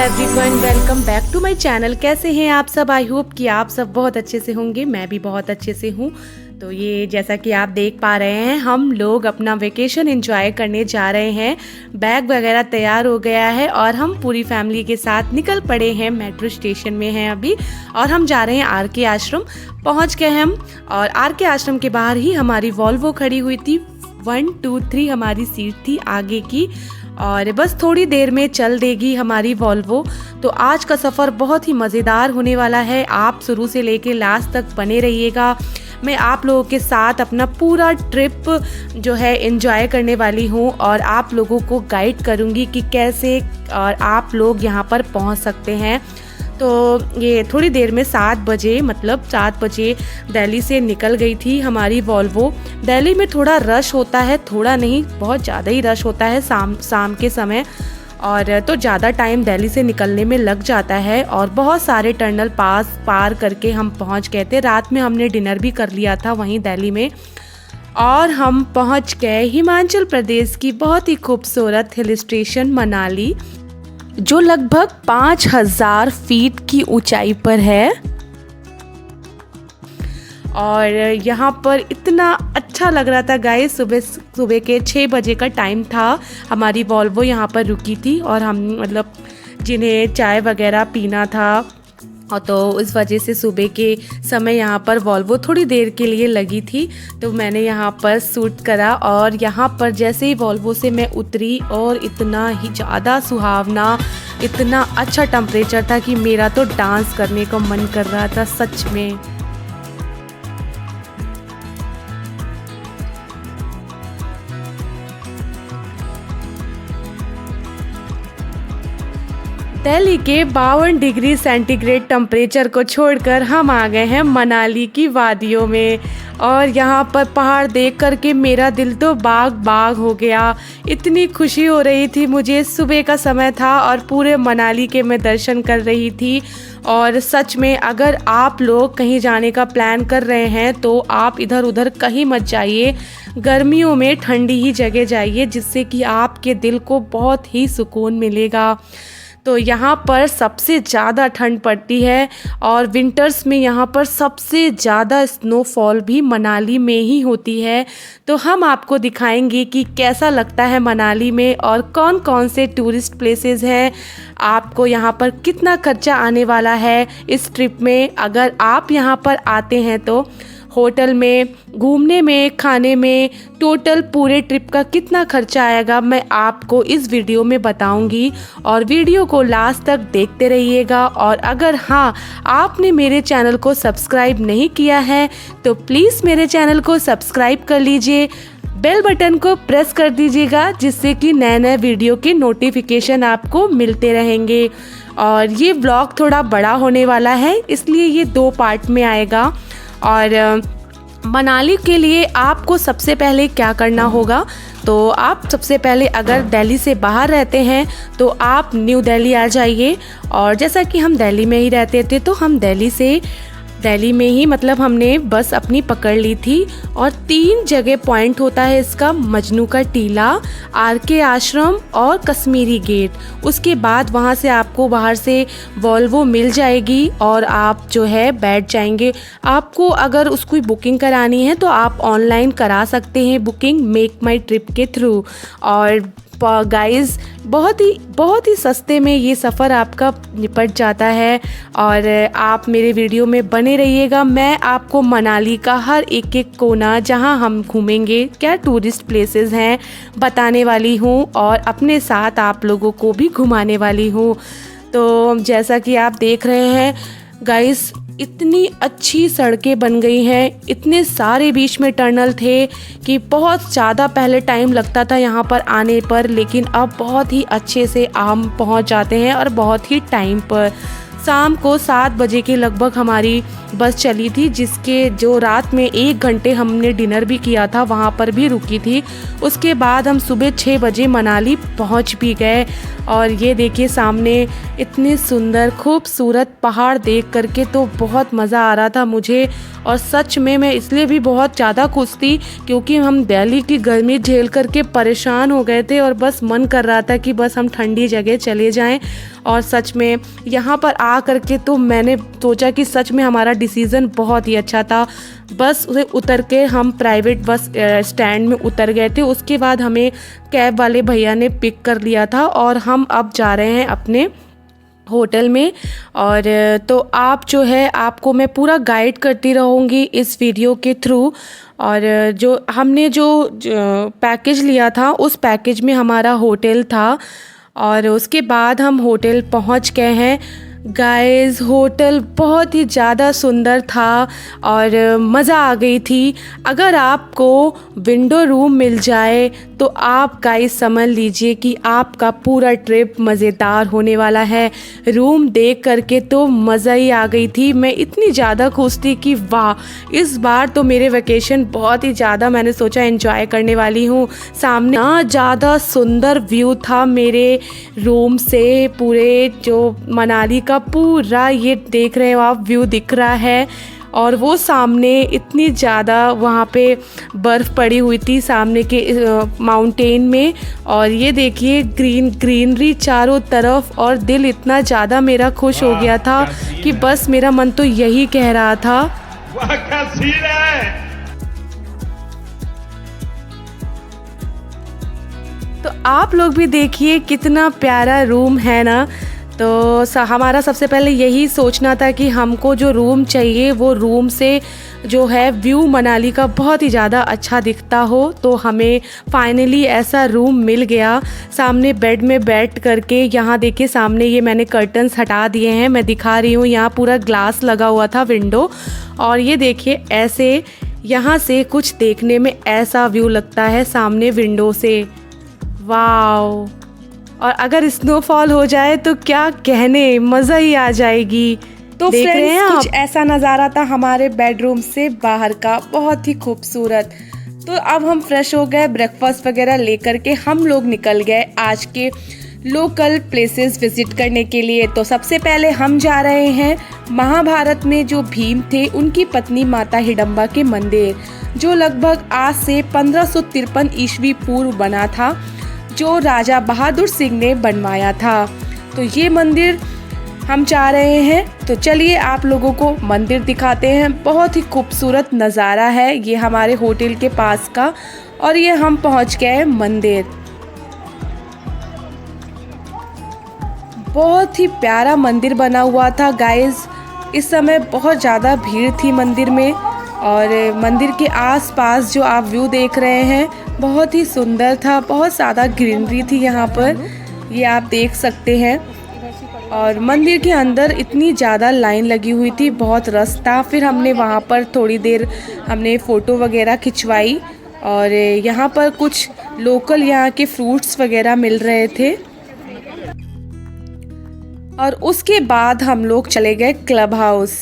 Everyone, welcome back to my channel. कैसे हैं आप सब? आई होप कि आप सब बहुत अच्छे से होंगे। मैं भी बहुत अच्छे से हूँ। तो ये जैसा कि आप देख पा रहे हैं, हम लोग अपना वेकेशन एंजॉय करने जा रहे हैं। बैग वगैरह तैयार हो गया है और हम पूरी फैमिली के साथ निकल पड़े हैं। मेट्रो स्टेशन में हैं अभी और हम जा रहे हैं आर के आश्रम। पहुँच गए हम और आर के आश्रम के बाहर ही हमारी वॉल्वो खड़ी हुई थी। 1, 2, 3 हमारी सीट थी आगे की और बस थोड़ी देर में चल देगी हमारी वॉल्वो। तो आज का सफ़र बहुत ही मज़ेदार होने वाला है। आप शुरू से लेके लास्ट तक बने रहिएगा। मैं आप लोगों के साथ अपना पूरा ट्रिप जो है एंजॉय करने वाली हूँ और आप लोगों को गाइड करूँगी कि कैसे और आप लोग यहाँ पर पहुँच सकते हैं। तो ये थोड़ी देर में 7 बजे दिल्ली से निकल गई थी हमारी वॉल्वो। दिल्ली में थोड़ा रश होता है, थोड़ा नहीं बहुत ज़्यादा ही रश होता है शाम के समय, और तो ज़्यादा टाइम दिल्ली से निकलने में लग जाता है और बहुत सारे टनल पार करके हम पहुंच गए थे। रात में हमने डिनर भी कर लिया था वहीं दिल्ली में और हम पहुंच गए हिमाचल प्रदेश की बहुत ही खूबसूरत हिल स्टेशन मनाली, जो लगभग 5000 फीट की ऊंचाई पर है। और यहाँ पर इतना अच्छा लग रहा था गाइस। सुबह के 6 बजे का टाइम था। हमारी वॉल्वो यहाँ पर रुकी थी और हम मतलब जिन्हें चाय वगैरह पीना था और तो इस वजह से सुबह के समय यहाँ पर वॉल्वो थोड़ी देर के लिए लगी थी। तो मैंने यहाँ पर शूट करा और यहाँ पर जैसे ही वॉल्वो से मैं उतरी और इतना ही ज़्यादा सुहावना, इतना अच्छा टेम्परेचर था कि मेरा तो डांस करने का मन कर रहा था सच में। दिल्ली के 52 डिग्री सेंटीग्रेड टेम्परेचर को छोड़कर हम आ गए हैं मनाली की वादियों में और यहाँ पर पहाड़ देख करके मेरा दिल तो बाग बाग हो गया। इतनी खुशी हो रही थी मुझे। सुबह का समय था और पूरे मनाली के मैं दर्शन कर रही थी। और सच में अगर आप लोग कहीं जाने का प्लान कर रहे हैं तो आप इधर उधर कहीं मत जाइए। गर्मियों में ठंडी ही जगह जाइए, जिससे कि आपके दिल को बहुत ही सुकून मिलेगा। तो यहाँ पर सबसे ज़्यादा ठंड पड़ती है और विंटर्स में यहाँ पर सबसे ज़्यादा स्नोफॉल भी मनाली में ही होती है। तो हम आपको दिखाएंगे कि कैसा लगता है मनाली में और कौन कौन से टूरिस्ट प्लेसेस हैं, आपको यहाँ पर कितना खर्चा आने वाला है इस ट्रिप में। अगर आप यहाँ पर आते हैं तो होटल में, घूमने में, खाने में, टोटल पूरे ट्रिप का कितना खर्चा आएगा मैं आपको इस वीडियो में बताऊंगी और वीडियो को लास्ट तक देखते रहिएगा। और अगर हाँ आपने मेरे चैनल को सब्सक्राइब नहीं किया है तो प्लीज़ मेरे चैनल को सब्सक्राइब कर लीजिए, बेल बटन को प्रेस कर दीजिएगा, जिससे कि नए नए वीडियो के नोटिफिकेशन आपको मिलते रहेंगे। और ये व्लॉग थोड़ा बड़ा होने वाला है, इसलिए ये 2 पार्ट में आएगा। और मनाली के लिए आपको सबसे पहले क्या करना होगा, तो आप सबसे पहले अगर दिल्ली से बाहर रहते हैं तो आप न्यू दिल्ली आ जाइए। और जैसा कि हम दिल्ली में ही रहते थे तो हम दिल्ली में ही मतलब हमने बस अपनी पकड़ ली थी। और 3 जगह पॉइंट होता है इसका, मजनू का टीला, आर के आश्रम और कश्मीरी गेट। उसके बाद वहाँ से आपको बाहर से वॉल्वो मिल जाएगी और आप जो है बैठ जाएंगे। आपको अगर उसकी बुकिंग करानी है तो आप ऑनलाइन करा सकते हैं बुकिंग मेक माई ट्रिप के थ्रू। और गाइस बहुत ही सस्ते में ये सफ़र आपका निपट जाता है। और आप मेरे वीडियो में बने रहिएगा। मैं आपको मनाली का हर एक कोना जहां हम घूमेंगे, क्या टूरिस्ट प्लेसेस हैं, बताने वाली हूं और अपने साथ आप लोगों को भी घुमाने वाली हूं। तो जैसा कि आप देख रहे हैं गाइस, इतनी अच्छी सड़कें बन गई हैं, इतने सारे बीच में टनल थे कि बहुत ज़्यादा पहले टाइम लगता था यहाँ पर आने पर, लेकिन अब बहुत ही अच्छे से हम पहुँच जाते हैं और बहुत ही टाइम पर। शाम को 7 बजे के लगभग हमारी बस चली थी, जिसके जो रात में 1 घंटे हमने डिनर भी किया था, वहाँ पर भी रुकी थी। उसके बाद हम सुबह 6 बजे मनाली पहुँच भी गए। और ये देखिए सामने इतने सुंदर खूबसूरत पहाड़ देख करके तो बहुत मज़ा आ रहा था मुझे। और सच में मैं इसलिए भी बहुत ज़्यादा खुश थी क्योंकि हम दिल्ली की गर्मी झेल करके परेशान हो गए थे और बस मन कर रहा था कि बस हम ठंडी जगह चले जाएं और सच में यहाँ पर आ करके तो मैंने सोचा कि सच में हमारा डिसीज़न बहुत ही अच्छा था। बस उसे उतर के हम प्राइवेट बस स्टैंड में उतर गए थे। उसके बाद हमें कैब वाले भैया ने पिक कर लिया था और हम अब जा रहे हैं अपने होटल में। और तो आप जो है आपको मैं पूरा गाइड करती रहूँगी इस वीडियो के थ्रू। और जो हमने जो पैकेज लिया था उस पैकेज में हमारा होटल था और उसके बाद हम होटल पहुँच गए हैं। गाइस होटल बहुत ही ज़्यादा सुंदर था और मज़ा आ गई थी। अगर आपको विंडो रूम मिल जाए तो आप गाइस समझ लीजिए कि आपका पूरा ट्रिप मज़ेदार होने वाला है। रूम देख करके तो मज़ा ही आ गई थी। मैं इतनी ज़्यादा खुश थी कि वाह, इस बार तो मेरे वेकेशन बहुत ही ज़्यादा मैंने सोचा एंजॉय करने वाली हूँ। सामने इतना ज़्यादा सुंदर व्यू था मेरे रूम से, पूरे जो मनाली का पूरा ये देख रहे हो आप व्यू दिख रहा है। और वो सामने इतनी ज़्यादा वहाँ पे बर्फ़ पड़ी हुई थी सामने के माउंटेन में। और ये देखिए ग्रीनरी चारों तरफ और दिल इतना ज़्यादा मेरा खुश हो गया था कि बस मेरा मन तो यही कह रहा था। वाह क्या सीन है। तो आप लोग भी देखिए कितना प्यारा रूम है ना। तो हमारा सबसे पहले यही सोचना था कि हमको जो रूम चाहिए वो रूम से जो है व्यू मनाली का बहुत ही ज़्यादा अच्छा दिखता हो। तो हमें फाइनली ऐसा रूम मिल गया। सामने बेड में बैठ करके यहाँ देखिए सामने ये मैंने कर्टन्स हटा दिए हैं, मैं दिखा रही हूँ। यहाँ पूरा ग्लास लगा हुआ था विंडो और ये देखिए ऐसे यहाँ से कुछ देखने में ऐसा व्यू लगता है सामने विंडो से। वाओ, और अगर स्नोफॉल हो जाए तो क्या कहने, मज़ा ही आ जाएगी। तो देख रहे हैं कुछ ऐसा नज़ारा था हमारे बेडरूम से बाहर का, बहुत ही खूबसूरत। तो अब हम फ्रेश हो गए, ब्रेकफास्ट वगैरह लेकर के हम लोग निकल गए आज के लोकल प्लेसेस विजिट करने के लिए। तो सबसे पहले हम जा रहे हैं महाभारत में जो भीम थे उनकी पत्नी माता हिडम्बा के मंदिर, जो लगभग आज से 1553 ईस्वी पूर्व बना था, जो राजा बहादुर सिंह ने बनवाया था। तो ये मंदिर हम जा रहे हैं। तो चलिए आप लोगों को मंदिर दिखाते हैं। बहुत ही खूबसूरत नज़ारा है ये हमारे होटल के पास का। और ये हम पहुंच गए मंदिर। बहुत ही प्यारा मंदिर बना हुआ था गाइस। इस समय बहुत ज़्यादा भीड़ थी मंदिर में और मंदिर के आसपास जो आप व्यू देख रहे हैं बहुत ही सुंदर था। बहुत ज़्यादा ग्रीनरी थी यहाँ पर, ये आप देख सकते हैं। और मंदिर के अंदर इतनी ज़्यादा लाइन लगी हुई थी, बहुत रश था। फिर हमने वहाँ पर थोड़ी देर हमने फ़ोटो वगैरह खिंचवाई और यहाँ पर कुछ लोकल यहाँ के फ्रूट्स वगैरह मिल रहे थे। और उसके बाद हम लोग चले गए क्लब हाउस।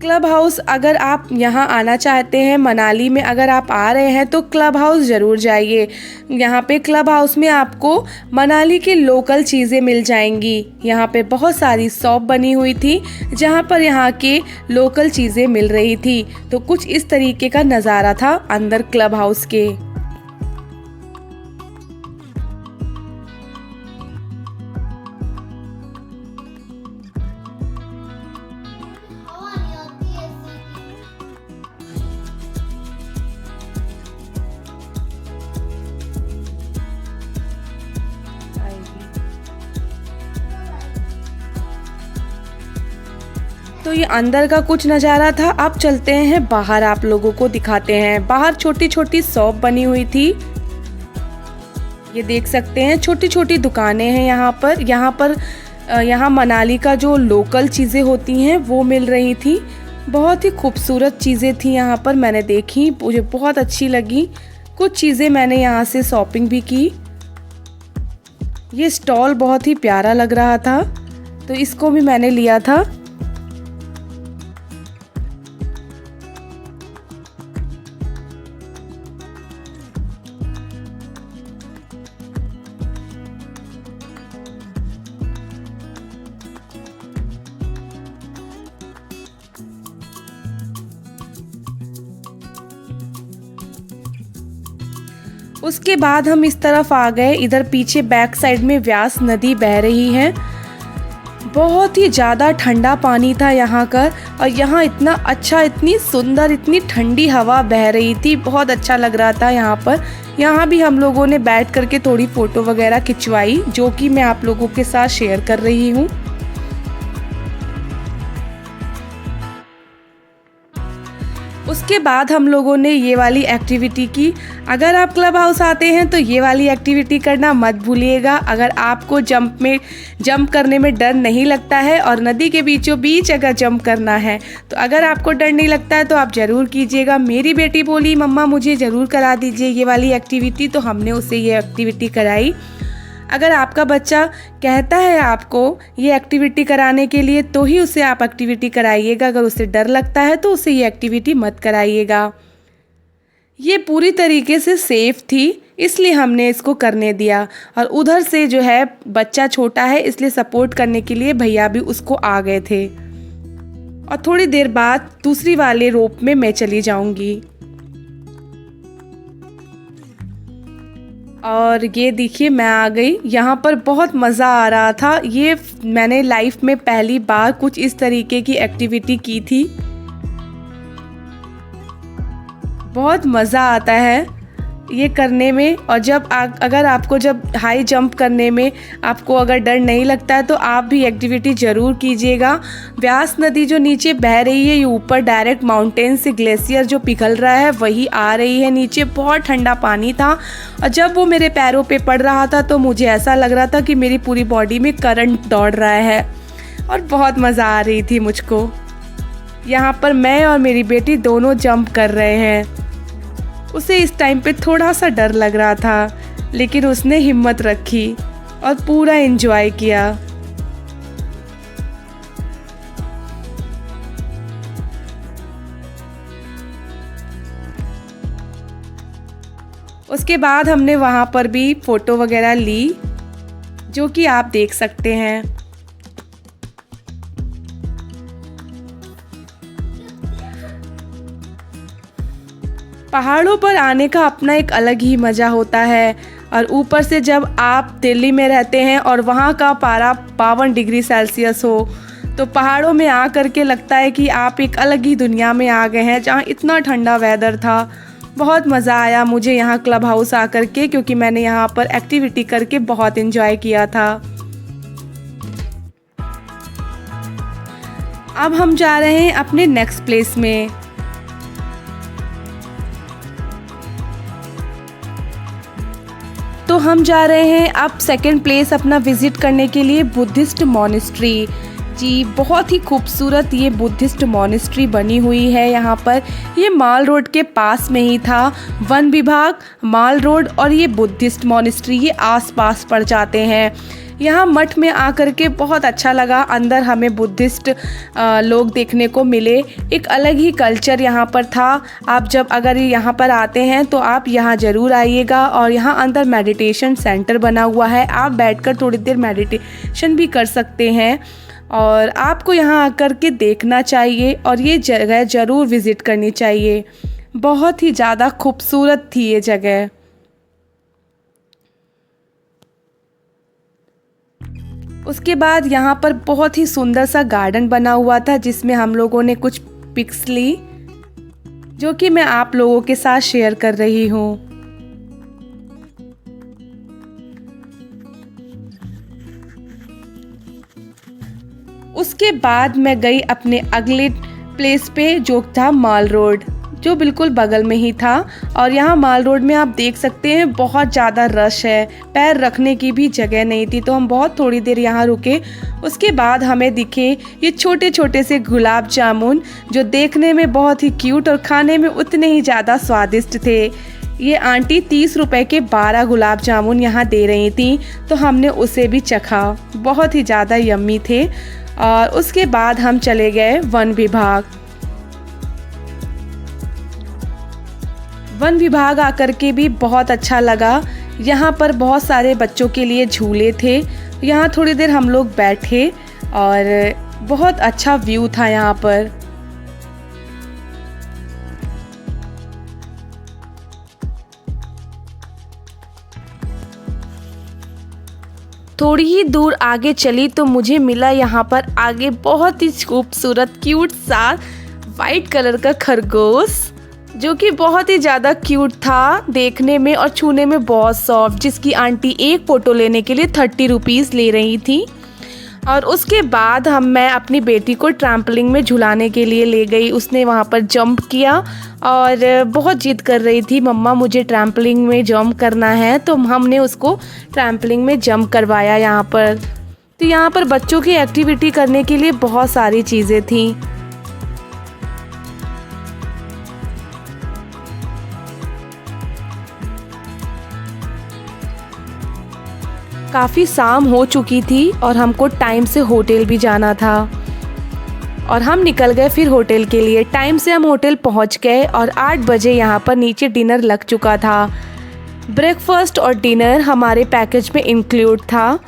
क्लब हाउस अगर आप यहाँ आना चाहते हैं मनाली में, अगर आप आ रहे हैं तो क्लब हाउस ज़रूर जाइए। यहाँ पे क्लब हाउस में आपको मनाली की लोकल चीज़ें मिल जाएंगी। यहाँ पे बहुत सारी शॉप बनी हुई थी जहाँ पर यहाँ के लोकल चीज़ें मिल रही थी। तो कुछ इस तरीके का नज़ारा था अंदर क्लब हाउस के। तो ये अंदर का कुछ नज़ारा था। अब चलते हैं बाहर, आप लोगों को दिखाते हैं। बाहर छोटी छोटी शॉप बनी हुई थी, ये देख सकते हैं। छोटी छोटी दुकानें हैं यहाँ पर यहाँ मनाली का जो लोकल चीज़ें होती हैं वो मिल रही थी। बहुत ही खूबसूरत चीज़ें थी यहाँ पर, मैंने देखी, मुझे बहुत अच्छी लगी। कुछ चीज़ें मैंने यहाँ से शॉपिंग भी की। ये स्टॉल बहुत ही प्यारा लग रहा था तो इसको भी मैंने लिया था। उसके बाद हम इस तरफ आ गए। इधर पीछे बैक साइड में व्यास नदी बह रही है। बहुत ही ज़्यादा ठंडा पानी था यहाँ का, और यहाँ इतना अच्छा, इतनी सुंदर, इतनी ठंडी हवा बह रही थी। बहुत अच्छा लग रहा था यहाँ पर। यहाँ भी हम लोगों ने बैठ करके थोड़ी फ़ोटो वगैरह खिंचवाई, जो कि मैं आप लोगों के साथ शेयर कर रही हूँ। उसके बाद हम लोगों ने ये वाली एक्टिविटी की। अगर आप क्लब हाउस आते हैं तो ये वाली एक्टिविटी करना मत भूलिएगा। अगर आपको जंप करने में डर नहीं लगता है और नदी के बीचों बीच अगर जंप करना है, तो अगर आपको डर नहीं लगता है तो आप ज़रूर कीजिएगा। मेरी बेटी बोली मम्मा मुझे ज़रूर करा दीजिए ये वाली एक्टिविटी, तो हमने उसे ये एक्टिविटी कराई। अगर आपका बच्चा कहता है आपको ये एक्टिविटी कराने के लिए, तो ही उसे आप एक्टिविटी कराइएगा। अगर उसे डर लगता है तो उसे ये एक्टिविटी मत कराइएगा। ये पूरी तरीके से सेफ़ थी, इसलिए हमने इसको करने दिया। और उधर से जो है बच्चा छोटा है, इसलिए सपोर्ट करने के लिए भैया भी उसको आ गए थे। और थोड़ी देर बाद दूसरी वाले रोप में मैं चली जाऊंगी। और ये देखिए मैं आ गई। यहाँ पर बहुत मज़ा आ रहा था। ये मैंने लाइफ में पहली बार कुछ इस तरीके की एक्टिविटी की थी। बहुत मज़ा आता है ये करने में। और अगर आपको जब हाई जंप करने में आपको अगर डर नहीं लगता है, तो आप भी एक्टिविटी ज़रूर कीजिएगा। व्यास नदी जो नीचे बह रही है, ये ऊपर डायरेक्ट माउंटेन से ग्लेशियर जो पिघल रहा है वही आ रही है नीचे। बहुत ठंडा पानी था, और जब वो मेरे पैरों पे पड़ रहा था तो मुझे ऐसा लग रहा था कि मेरी पूरी बॉडी में करंट दौड़ रहा है, और बहुत मज़ा आ रही थी मुझको। यहाँ पर मैं और मेरी बेटी दोनों जंप कर रहे हैं। उसे इस टाइम पे थोड़ा सा डर लग रहा था, लेकिन उसने हिम्मत रखी और पूरा एंजॉय किया। उसके बाद हमने वहाँ पर भी फ़ोटो वगैरह ली, जो कि आप देख सकते हैं। पहाड़ों पर आने का अपना एक अलग ही मज़ा होता है। और ऊपर से जब आप दिल्ली में रहते हैं और वहाँ का पारा 52 डिग्री सेल्सियस हो, तो पहाड़ों में आ करके लगता है कि आप एक अलग ही दुनिया में आ गए हैं, जहाँ इतना ठंडा वेदर था। बहुत मज़ा आया मुझे यहाँ क्लब हाउस आ करके, क्योंकि मैंने यहाँ पर एक्टिविटी करके बहुत एंजॉय किया था। अब हम जा रहे हैं अपने नेक्स्ट प्लेस में। तो हम जा रहे हैं अब सेकंड प्लेस अपना विज़िट करने के लिए, बुद्धिस्ट मॉनेस्ट्री। जी, बहुत ही खूबसूरत ये बुद्धिस्ट मॉनेस्ट्री बनी हुई है यहाँ पर। ये माल रोड के पास में ही था। वन विभाग, माल रोड और ये बुद्धिस्ट मॉनेस्ट्री, ये आस-पास पड़ जाते हैं। यहाँ मठ में आकर के बहुत अच्छा लगा। अंदर हमें बुद्धिस्ट लोग देखने को मिले। एक अलग ही कल्चर यहाँ पर था। आप जब अगर यहाँ पर आते हैं तो आप यहाँ ज़रूर आइएगा। और यहाँ अंदर मेडिटेशन सेंटर बना हुआ है, आप बैठकर थोड़ी देर मेडिटेशन भी कर सकते हैं। और आपको यहाँ आकर के देखना चाहिए और ये जगह ज़रूर विज़िट करनी चाहिए। बहुत ही ज़्यादा खूबसूरत थी ये जगह। उसके बाद यहाँ पर बहुत ही सुंदर सा गार्डन बना हुआ था, जिसमें हम लोगों ने कुछ पिक्स ली, जो कि मैं आप लोगों के साथ शेयर कर रही हूँ। उसके बाद मैं गई अपने अगले प्लेस पे, जो था माल रोड, जो बिल्कुल बगल में ही था। और यहाँ माल रोड में आप देख सकते हैं बहुत ज़्यादा रश है, पैर रखने की भी जगह नहीं थी, तो हम बहुत थोड़ी देर यहाँ रुके। उसके बाद हमें दिखे ये छोटे छोटे से गुलाब जामुन, जो देखने में बहुत ही क्यूट और खाने में उतने ही ज़्यादा स्वादिष्ट थे। ये आंटी 30 रुपए के 12 गुलाब जामुन यहाँ दे रही थी, तो हमने उसे भी चखा। बहुत ही ज़्यादा यम्मी थे। और उसके बाद हम चले गए वन विभाग। वन विभाग आकर के भी बहुत अच्छा लगा। यहाँ पर बहुत सारे बच्चों के लिए झूले थे। यहाँ थोड़ी देर हम लोग बैठे और बहुत अच्छा व्यू था यहाँ पर। थोड़ी ही दूर आगे चली तो मुझे मिला यहाँ पर आगे बहुत ही खूबसूरत क्यूट सा वाइट कलर का खरगोश, जो कि बहुत ही ज़्यादा क्यूट था देखने में और छूने में बहुत सॉफ्ट, जिसकी आंटी एक फ़ोटो लेने के लिए 30 रुपीज़ ले रही थी। और उसके बाद मैं अपनी बेटी को ट्रैम्पलिंग में झुलाने के लिए ले गई। उसने वहाँ पर जंप किया और बहुत जिद कर रही थी, मम्मा मुझे ट्रैम्पलिंग में जंप करना है, तो हमने उसको ट्रैम्पलिंग में जंप करवाया यहाँ पर। तो यहाँ पर बच्चों की एक्टिविटी करने के लिए बहुत सारी चीज़ें थी। काफ़ी शाम हो चुकी थी और हमको टाइम से होटल भी जाना था और हम निकल गए फिर होटल के लिए। टाइम से हम होटल पहुंच गए और 8 बजे यहाँ पर नीचे डिनर लग चुका था। ब्रेकफास्ट और डिनर हमारे पैकेज में इंक्लूड था।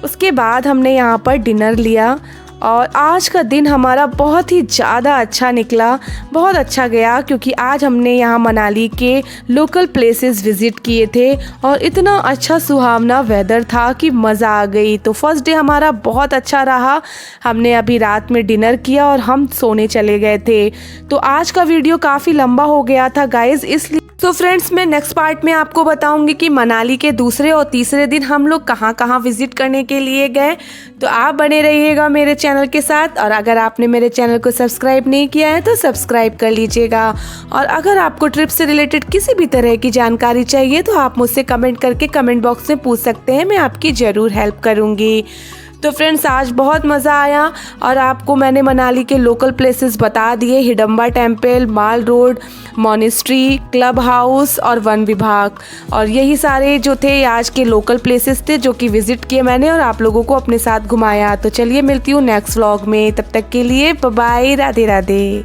उसके बाद हमने यहाँ पर डिनर लिया और आज का दिन हमारा बहुत ही ज़्यादा अच्छा निकला, बहुत अच्छा गया, क्योंकि आज हमने यहाँ मनाली के लोकल प्लेसेस विज़िट किए थे और इतना अच्छा सुहावना वेदर था कि मज़ा आ गई। तो फर्स्ट डे हमारा बहुत अच्छा रहा। हमने अभी रात में डिनर किया और हम सोने चले गए थे। तो आज का वीडियो काफ़ी लंबा हो गया था गाइज़, इसलिए तो फ्रेंड्स मैं नेक्स्ट पार्ट में आपको बताऊंगी कि मनाली के दूसरे और तीसरे दिन हम लोग कहाँ कहाँ विजिट करने के लिए गए। तो आप बने रहिएगा मेरे चैनल के साथ, और अगर आपने मेरे चैनल को सब्सक्राइब नहीं किया है तो सब्सक्राइब कर लीजिएगा। और अगर आपको ट्रिप से रिलेटेड किसी भी तरह की जानकारी चाहिए तो आप मुझसे कमेंट करके कमेंट बॉक्स में पूछ सकते हैं, मैं आपकी ज़रूर हेल्प करूँगी। तो फ्रेंड्स आज बहुत मज़ा आया और आपको मैंने मनाली के लोकल प्लेसेस बता दिए, हिडम्बा टेम्पल, माल रोड, मॉनेस्ट्री, क्लब हाउस और वन विभाग। और यही सारे जो थे आज के लोकल प्लेसेस थे जो कि विज़िट किए मैंने और आप लोगों को अपने साथ घुमाया। तो चलिए मिलती हूँ नेक्स्ट व्लॉग में, तब तक के लिए बाय बाय, राधे राधे।